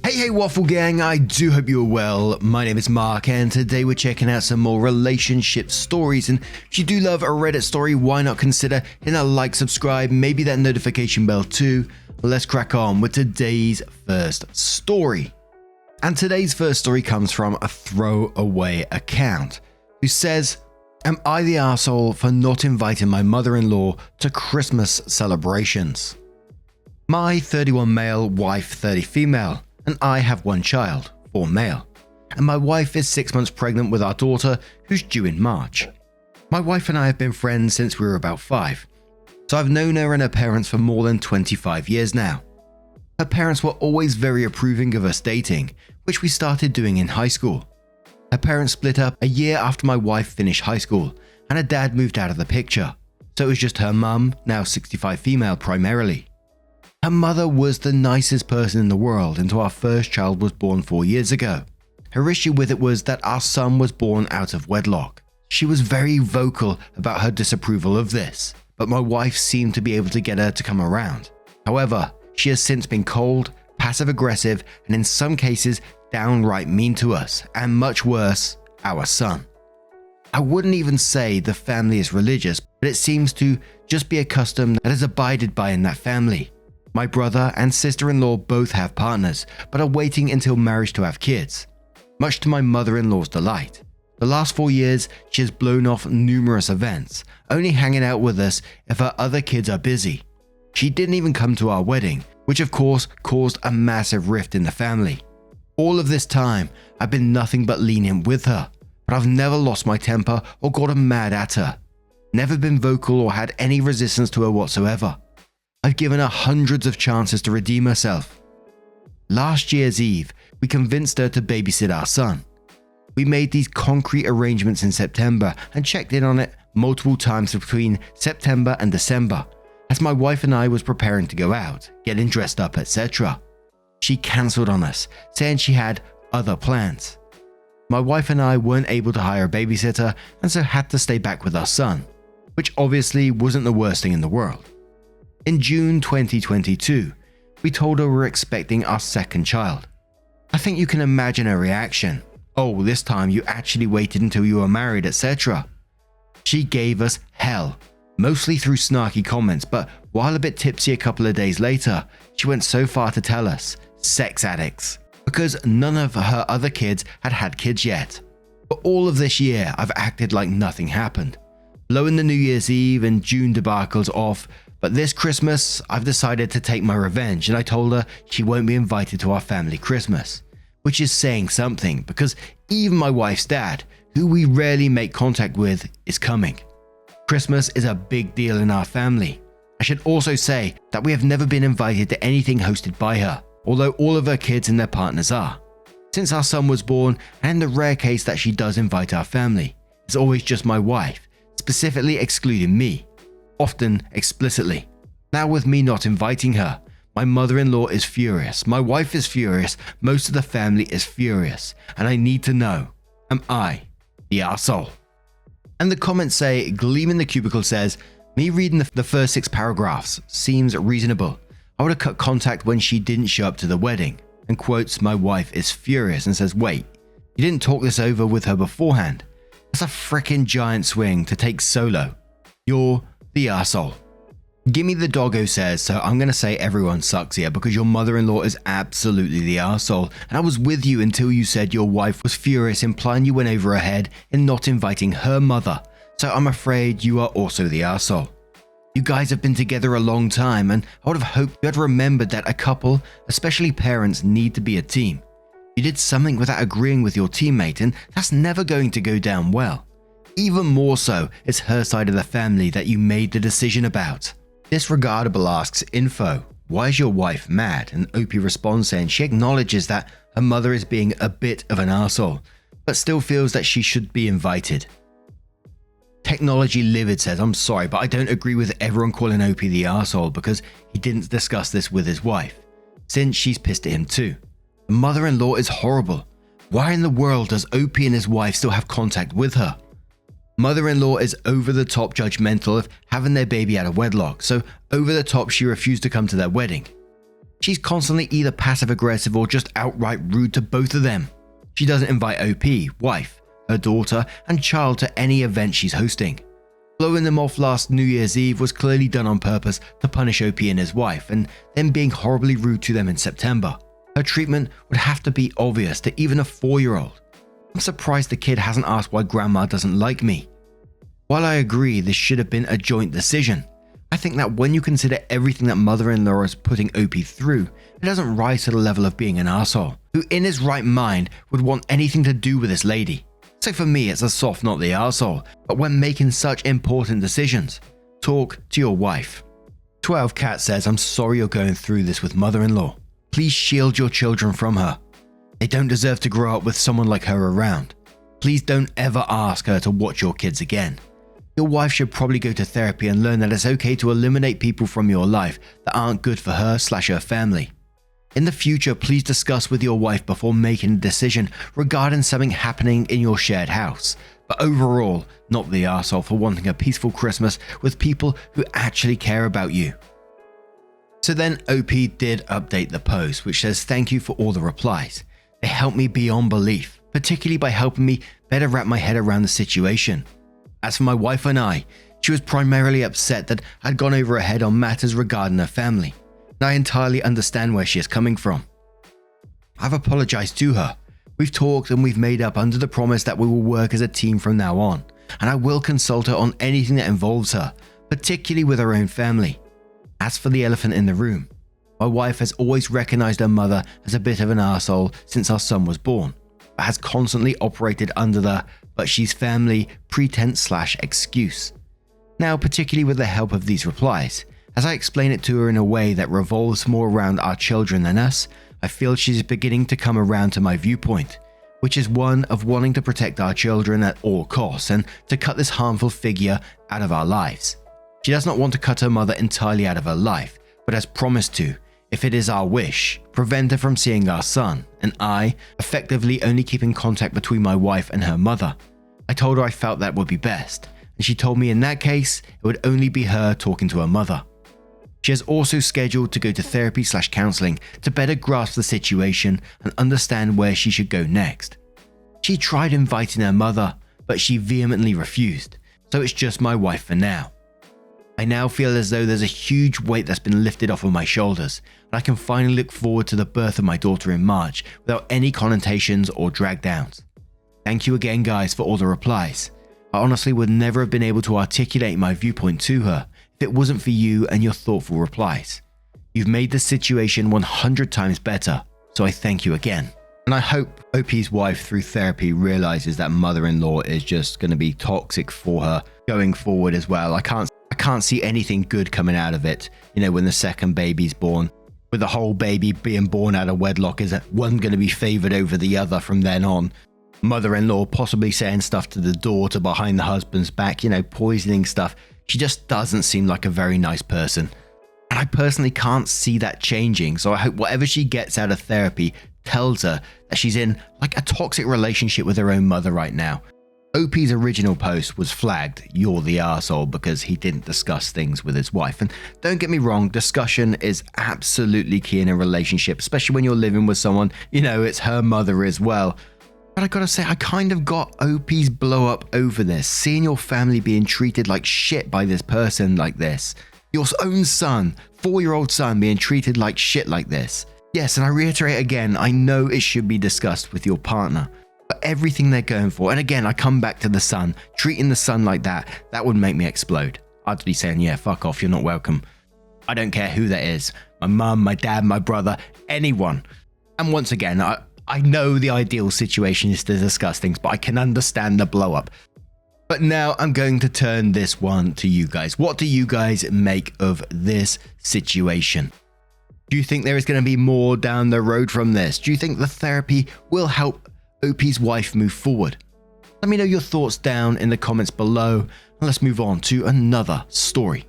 Hey Waffle Gang, I do hope you're well. My name is Mark and today we're checking out some more relationship stories, and if you do love a Reddit story, why not consider hitting a like, subscribe, maybe that notification bell too. Let's crack on with today's first story. And today's first story comes from a throwaway account who says, "Am I the arsehole for not inviting my mother-in-law to Christmas celebrations? My 31 male, wife 30 female, and I have one child, 4 male, and my wife is 6 months pregnant with our daughter who's due in March. My wife and I have been friends since we were about 5, so I've known her and her parents for more than 25 years now. Her parents were always very approving of us dating, which we started doing in high school. Her parents split up a year after my wife finished high school, and her dad moved out of the picture, so it was just her mum, now 65 female primarily. Her mother was the nicest person in the world until our first child was born 4 years ago. Her issue with it was that our son was born out of wedlock. She was very vocal about her disapproval of this, but my wife seemed to be able to get her to come around. However, she has since been cold, passive-aggressive, and in some cases downright mean to us, and much worse, our son. I wouldn't even say the family is religious, but it seems to just be a custom that is abided by in that family. My brother and sister-in-law both have partners, but are waiting until marriage to have kids, much to my mother-in-law's delight. The last 4 years, she has blown off numerous events, only hanging out with us if her other kids are busy. She didn't even come to our wedding, which of course caused a massive rift in the family. All of this time, I've been nothing but lenient with her, but I've never lost my temper or gotten mad at her. Never been vocal or had any resistance to her whatsoever. I've given her hundreds of chances to redeem herself. Last year's Eve, we convinced her to babysit our son. We made these concrete arrangements in September and checked in on it multiple times between September and December, as my wife and I was preparing to go out, getting dressed up, etc. She cancelled on us, saying she had other plans. My wife and I weren't able to hire a babysitter and so had to stay back with our son, which obviously wasn't the worst thing in the world. In June 2022, we told her we're expecting our second child. I think you can imagine her reaction. "Oh, this time you actually waited until you were married, etc." She gave us hell, mostly through snarky comments, but while a bit tipsy a couple of days later, she went so far to tell us sex addicts, because none of her other kids had had kids yet. For all of this year, I've acted like nothing happened, blowing the New Year's Eve and June debacles off. But this Christmas, I've decided to take my revenge, and I told her she won't be invited to our family Christmas, which is saying something because even my wife's dad, who we rarely make contact with, is coming. Christmas is a big deal in our family. I should also say that we have never been invited to anything hosted by her, although all of her kids and their partners are. Since our son was born, and in the rare case that she does invite our family, it's always just my wife, specifically excluding me. Often explicitly. Now with me not inviting her, my mother-in-law is furious, my wife is furious, most of the family is furious, and I need to know, am I the arsehole? And the comments say, Gleam in the Cubicle says, "Me reading the first 6 paragraphs seems reasonable. I would have cut contact when she didn't show up to the wedding," and quotes my wife is furious and says, "Wait, you didn't talk this over with her beforehand? That's a frickin' giant swing to take solo. You're the arsehole." Gimme the Doggo says, "So I'm gonna say everyone sucks here because your mother-in-law is absolutely the arsehole, and I was with you until you said your wife was furious, implying you went over her head in not inviting her mother, so I'm afraid you are also the arsehole. You guys have been together a long time, and I would have hoped you had remembered that a couple, especially parents, need to be a team. You did something without agreeing with your teammate, and that's never going to go down well. Even more so, it's her side of the family that you made the decision about." Disregardable asks info, "Why is your wife mad?" And Opie responds saying she acknowledges that her mother is being a bit of an arsehole, but still feels that she should be invited. Technology Livid says, "I'm sorry, but I don't agree with everyone calling Opie the arsehole because he didn't discuss this with his wife, since she's pissed at him too. The mother-in-law is horrible. Why in the world does Opie and his wife still have contact with her? Mother-in-law is over the top judgmental of having their baby out of wedlock, so over the top she refused to come to their wedding. She's constantly either passive-aggressive or just outright rude to both of them. She doesn't invite OP, wife, her daughter, and child to any event she's hosting. Blowing them off last New Year's Eve was clearly done on purpose to punish OP and his wife, and then being horribly rude to them in September. Her treatment would have to be obvious to even a 4-year-old. I'm surprised the kid hasn't asked why grandma doesn't like me. While I agree this should have been a joint decision, I think that when you consider everything that mother-in-law is putting OP through, it doesn't rise to the level of being an arsehole, who in his right mind would want anything to do with this lady. So for me, it's a soft, not the arsehole, but when making such important decisions, talk to your wife. 12 Cat says, I'm sorry you're going through this with mother-in-law. Please shield your children from her. They don't deserve to grow up with someone like her around. Please don't ever ask her to watch your kids again. Your wife should probably go to therapy and learn that it's okay to eliminate people from your life that aren't good for her/her family. In the future, please discuss with your wife before making a decision regarding something happening in your shared house. But overall, not the arsehole for wanting a peaceful Christmas with people who actually care about you. So then OP did update the post, which says thank you for all the replies. They helped me beyond belief, particularly by helping me better wrap my head around the situation. As for my wife and I, she was primarily upset that I'd gone over her head on matters regarding her family, and I entirely understand where she is coming from. I've apologized to her. We've talked and we've made up under the promise that we will work as a team from now on, and I will consult her on anything that involves her, particularly with her own family. As for the elephant in the room, my wife has always recognized her mother as a bit of an arsehole since our son was born, but has constantly operated under the "but she's family" pretense/excuse. Now, particularly with the help of these replies, as I explain it to her in a way that revolves more around our children than us, I feel she's beginning to come around to my viewpoint, which is one of wanting to protect our children at all costs and to cut this harmful figure out of our lives. She does not want to cut her mother entirely out of her life, but has promised to, if it is our wish, prevent her from seeing our son, and I, effectively only keeping contact between my wife and her mother. I told her I felt that would be best, and she told me in that case, it would only be her talking to her mother. She has also scheduled to go to therapy/counseling to better grasp the situation and understand where she should go next. She tried inviting her mother, but she vehemently refused, so it's just my wife for now. I now feel as though there's a huge weight that's been lifted off of my shoulders, and I can finally look forward to the birth of my daughter in March without any connotations or drag downs. Thank you again guys for all the replies. I honestly would never have been able to articulate my viewpoint to her if it wasn't for you and your thoughtful replies. You've made the situation 100 times better, so I thank you again. And I hope OP's wife through therapy realizes that mother-in-law is just going to be toxic for her going forward as well. I can't see anything good coming out of it, when the second baby's born. With the whole baby being born out of wedlock, is one going to be favored over the other from then on? Mother-in-law possibly saying stuff to the daughter behind the husband's back, poisoning stuff. She just doesn't seem like a very nice person. And I personally can't see that changing, so I hope whatever she gets out of therapy tells her that she's in a toxic relationship with her own mother right now. OP's original post was flagged, "You're the arsehole," because he didn't discuss things with his wife. And don't get me wrong, discussion is absolutely key in a relationship, especially when you're living with someone, it's her mother as well. But I gotta say, I kind of got OP's blow up over this, seeing your family being treated like shit by this person like this. Your own son, 4-year-old son, being treated like shit like this. Yes, and I reiterate again, I know it should be discussed with your partner. But everything they're going for, and again, I come back to the son, treating the son like that would make me explode. I'd be saying, yeah, fuck off, you're not welcome. I don't care who that is. My mum, my dad, my brother, anyone. And once again, I know the ideal situation is to discuss things, but I can understand the blow up. But now I'm going to turn this one to you guys. What do you guys make of this situation? Do you think there is going to be more down the road from this? Do you think the therapy will help OP's wife move forward? Let me know your thoughts down in the comments below, and let's move on to another story.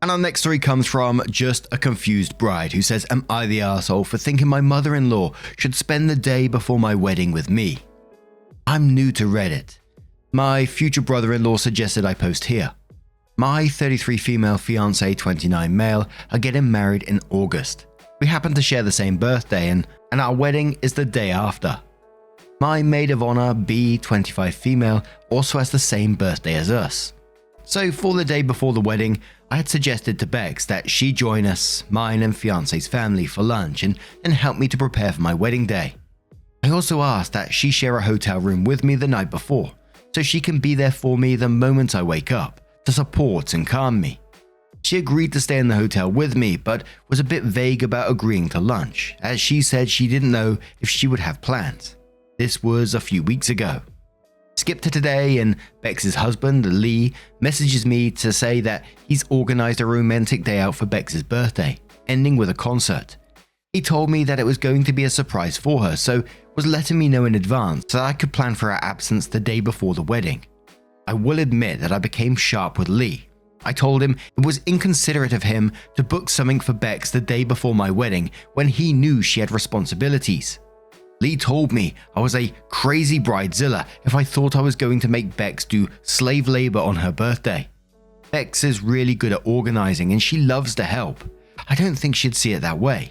And our next story comes from Just a Confused Bride, who says, "Am I the arsehole for thinking my mother-in-law should spend the day before my wedding with me? I'm new to Reddit. My future brother-in-law suggested I post here. My 33 female fiance, 29 male, are getting married in August. We happen to share the same birthday and our wedding is the day after. My maid of honor, B, 25 female, also has the same birthday as us. So for the day before the wedding, I had suggested to Bex that she join us, mine and fiance's family, for lunch and help me to prepare for my wedding day. I also asked that she share a hotel room with me the night before, so she can be there for me the moment I wake up, to support and calm me. She agreed to stay in the hotel with me, but was a bit vague about agreeing to lunch, as she said she didn't know if she would have plans. This was a few weeks ago. Skip to today, and Bex's husband, Lee, messages me to say that he's organized a romantic day out for Bex's birthday, ending with a concert. He told me that it was going to be a surprise for her, so was letting me know in advance so that I could plan for her absence the day before the wedding. I will admit that I became sharp with Lee. I told him it was inconsiderate of him to book something for Bex the day before my wedding when he knew she had responsibilities. Lee told me I was a crazy bridezilla if I thought I was going to make Bex do slave labor on her birthday. Bex is really good at organizing and she loves to help. I don't think she'd see it that way.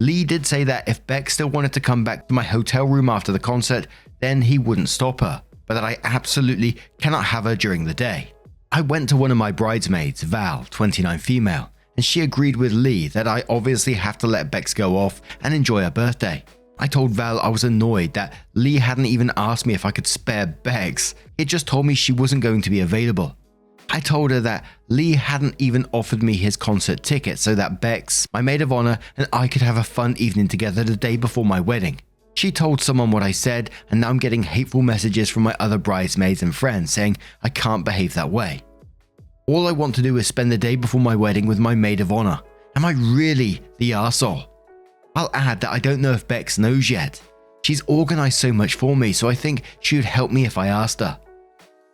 Lee did say that if Bex still wanted to come back to my hotel room after the concert, then he wouldn't stop her, but that I absolutely cannot have her during the day. I went to one of my bridesmaids, Val, 29 female, and she agreed with Lee that I obviously have to let Bex go off and enjoy her birthday. I told Val I was annoyed that Lee hadn't even asked me if I could spare Bex. He had just told me she wasn't going to be available. I told her that Lee hadn't even offered me his concert ticket so that Bex, my maid of honor, and I could have a fun evening together the day before my wedding. She told someone what I said, and now I'm getting hateful messages from my other bridesmaids and friends saying I can't behave that way. All I want to do is spend the day before my wedding with my maid of honor. Am I really the arsehole? I'll add that I don't know if Bex knows yet. She's organized so much for me, so I think she would help me if I asked her.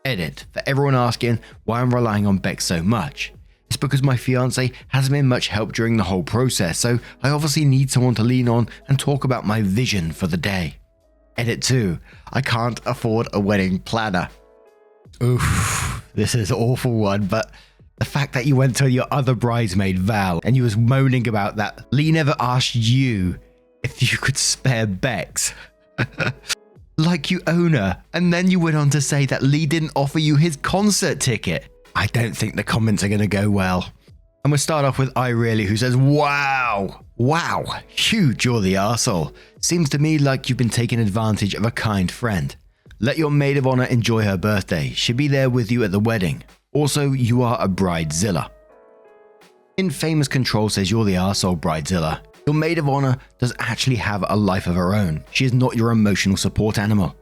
Edit, for everyone asking why I'm relying on Bex so much. It's because my fiance hasn't been much help during the whole process, so I obviously need someone to lean on and talk about my vision for the day. Edit 2, I can't afford a wedding planner. Oof, this is an awful one, but the fact that you went to your other bridesmaid, Val, and you was moaning about that Lee never asked you if you could spare Bex. Like you own her, and then you went on to say that Lee didn't offer you his concert ticket. I don't think the comments are going to go well. And we'll start off with I Really, who says, wow, huge, you're the arsehole. Seems to me like you've been taking advantage of a kind friend. Let your maid of honor enjoy her birthday. She'll be there with you at the wedding. Also, you are a bridezilla. Infamous Control says you're the arsehole, bridezilla. Your maid of honor does actually have a life of her own. She is not your emotional support animal.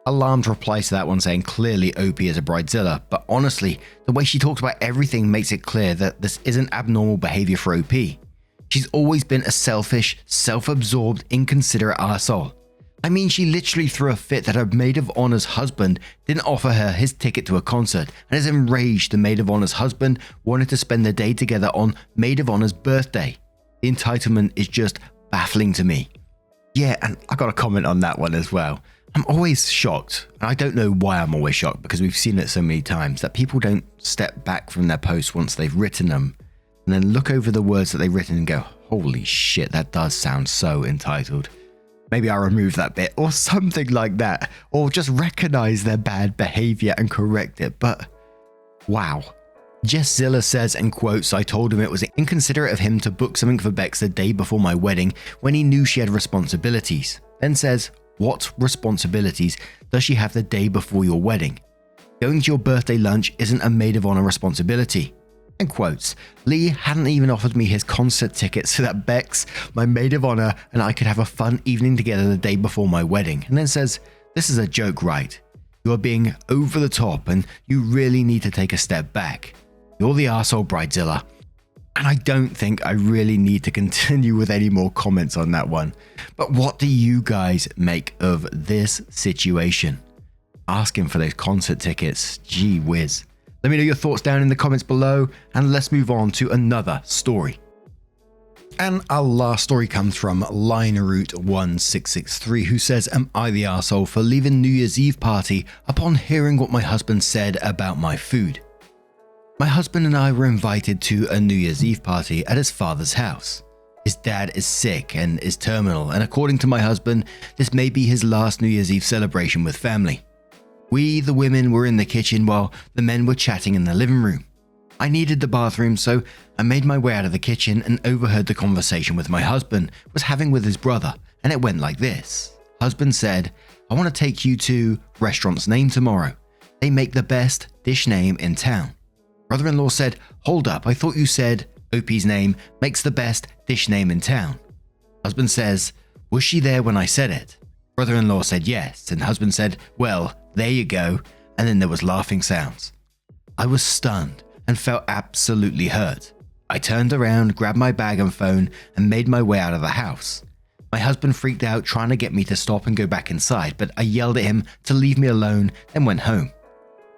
Alarmed replies to that one saying clearly OP is a bridezilla, but honestly, the way she talks about everything makes it clear that this isn't abnormal behavior for OP. She's always been a selfish, self-absorbed, inconsiderate arsehole. I mean, she literally threw a fit that her maid of honor's husband didn't offer her his ticket to a concert and is enraged the maid of honor's husband wanted to spend the day together on maid of honor's birthday. The entitlement is just baffling to me. Yeah, and I got a comment on that one as well. I'm always shocked, and I don't know why I'm always shocked because we've seen it so many times, that people don't step back from their posts once they've written them and then look over the words that they've written and go, holy shit, that does sound so entitled. Maybe I'll remove that bit or something like that, or just recognize their bad behavior and correct it, but wow. Jess Zilla says, and quotes, I told him it was inconsiderate of him to book something for Bex the day before my wedding when he knew she had responsibilities. Then says, what responsibilities does she have the day before your wedding? Going to your birthday lunch isn't a maid of honor responsibility. And quotes, Lee hadn't even offered me his concert ticket so that Bex, my maid of honor, and I could have a fun evening together the day before my wedding. And then says, this is a joke, right? You are being over the top and you really need to take a step back. You're the arsehole, bridezilla. And I don't think I really need to continue with any more comments on that one. But what do you guys make of this situation? Asking for those concert tickets, gee whiz. Let me know your thoughts down in the comments below, and let's move on to another story. And our last story comes from LineRoute1663, who says, am I the arsehole for leaving New Year's Eve party upon hearing what my husband said about my food? My husband and I were invited to a New Year's Eve party at his father's house. His dad is sick and is terminal, and according to my husband, this may be his last New Year's Eve celebration with family. We, the women, were in the kitchen while the men were chatting in the living room. I needed the bathroom, so I made my way out of the kitchen and overheard the conversation with my husband was having with his brother, and it went like this. Husband said, "I want to take you to restaurant's name tomorrow. They make the best dish name in town." Brother-in-law said, "Hold up, I thought you said OP's name makes the best dish name in town." Husband says, "Was she there when I said it?" Brother-in-law said yes, and husband said, "Well, there you go," and then there was laughing sounds. I was stunned and felt absolutely hurt. I turned around, grabbed my bag and phone, and made my way out of the house. My husband freaked out trying to get me to stop and go back inside, but I yelled at him to leave me alone and went home.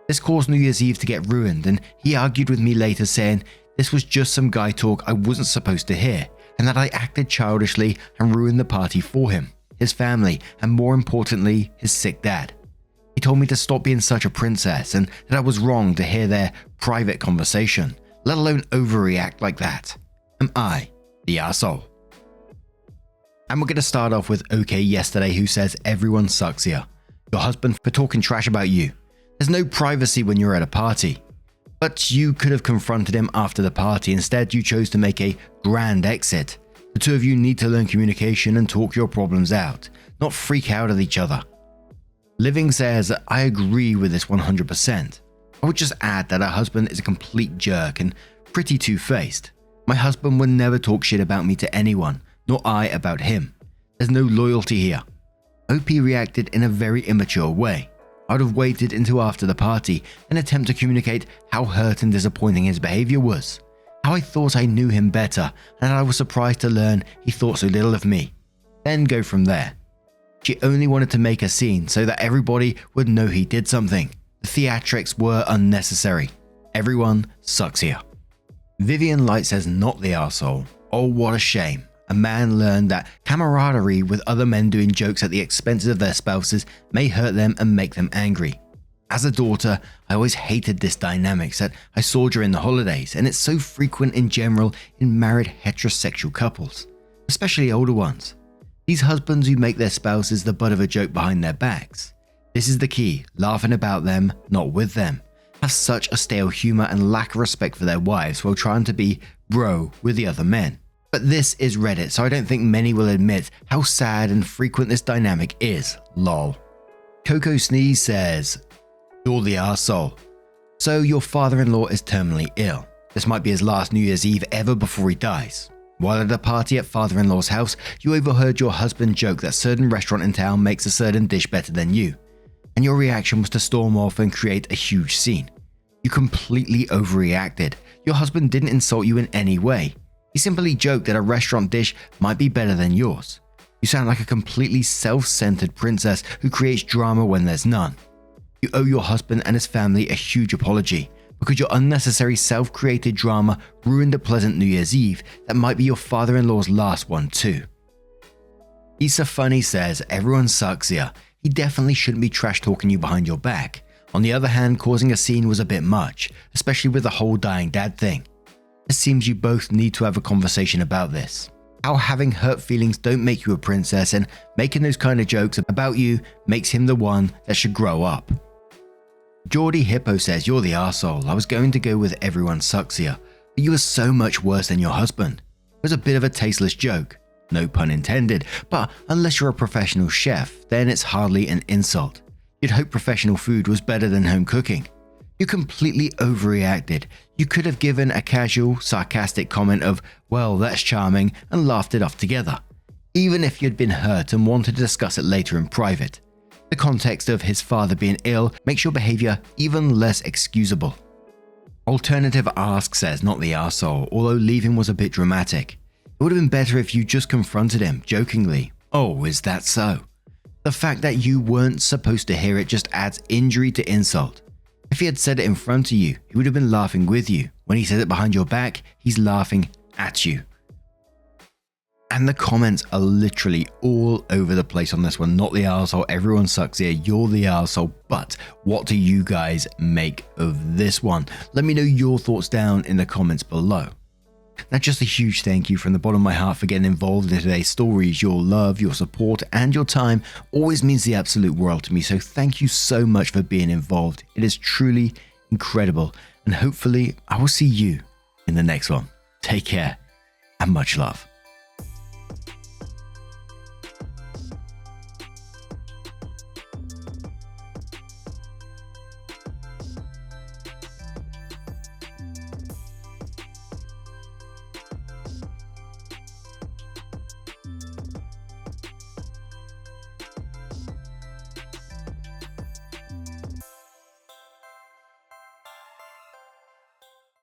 This caused New Year's Eve to get ruined, and he argued with me later saying this was just some guy talk I wasn't supposed to hear, and that I acted childishly and ruined the party for him, his family, and more importantly, his sick dad. He told me to stop being such a princess and that I was wrong to hear their private conversation, let alone overreact like that. Am I the arsehole? And we're going to start off with OK Yesterday, who says everyone sucks here. Your husband for talking trash about you. There's no privacy when you're at a party. But you could have confronted him after the party. Instead, you chose to make a grand exit. The two of you need to learn communication and talk your problems out, not freak out at each other. Living says, I agree with this 100%. I would just add that her husband is a complete jerk and pretty two-faced. My husband would never talk shit about me to anyone, nor I about him. There's no loyalty here. OP reacted in a very immature way. I would have waited until after the party and attempt to communicate how hurt and disappointing his behavior was, how I thought I knew him better and I was surprised to learn he thought so little of me. Then go from there. She only wanted to make a scene so that everybody would know he did something. The theatrics were unnecessary. Everyone sucks here. Vivian Light says not the arsehole. Oh, what a shame. A man learned that camaraderie with other men doing jokes at the expense of their spouses may hurt them and make them angry. As a daughter, I always hated this dynamics that I saw during the holidays, and it's so frequent in general in married heterosexual couples, especially older ones. These husbands who make their spouses the butt of a joke behind their backs. This is the key, laughing about them, not with them. Have such a stale humor and lack of respect for their wives while trying to be bro with the other men. But this is Reddit, so I don't think many will admit how sad and frequent this dynamic is, lol. Coco Sneeze says, you're the arsehole. So your father-in-law is terminally ill. This might be his last New Year's Eve ever before he dies. While at a party at father-in-law's house, you overheard your husband joke that a certain restaurant in town makes a certain dish better than you. And your reaction was to storm off and create a huge scene. You completely overreacted. Your husband didn't insult you in any way. He simply joked that a restaurant dish might be better than yours. You sound like a completely self-centered princess who creates drama when there's none. You owe your husband and his family a huge apology because your unnecessary self-created drama ruined a pleasant New Year's Eve that might be your father-in-law's last one too. Issa Funny says everyone sucks here. He definitely shouldn't be trash-talking you behind your back. On the other hand, causing a scene was a bit much, especially with the whole dying dad thing. It seems you both need to have a conversation about this. How having hurt feelings don't make you a princess, and making those kind of jokes about you makes him the one that should grow up. Geordie Hippo says, you're the arsehole. I was going to go with everyone sucks here, but you were so much worse than your husband. It was a bit of a tasteless joke. No pun intended, but unless you're a professional chef, then it's hardly an insult. You'd hope professional food was better than home cooking. You completely overreacted. You could have given a casual, sarcastic comment of, well, that's charming, and laughed it off together, even if you'd been hurt and wanted to discuss it later in private. The context of his father being ill makes your behavior even less excusable. Alternative Ask says not the arsehole, although leaving was a bit dramatic. It would have been better if you just confronted him, jokingly. Oh, is that so? The fact that you weren't supposed to hear it just adds injury to insult. If he had said it in front of you, he would have been laughing with you. When he says it behind your back, he's laughing at you. And the comments are literally all over the place on this one. Not the arsehole, everyone sucks here, you're the arsehole. But what do you guys make of this one? Let me know your thoughts down in the comments below. Now, just a huge thank you from the bottom of my heart for getting involved in today's stories. Your love, your support, and your time always means the absolute world to me. So thank you so much for being involved. It is truly incredible. And hopefully I will see you in the next one. Take care and much love.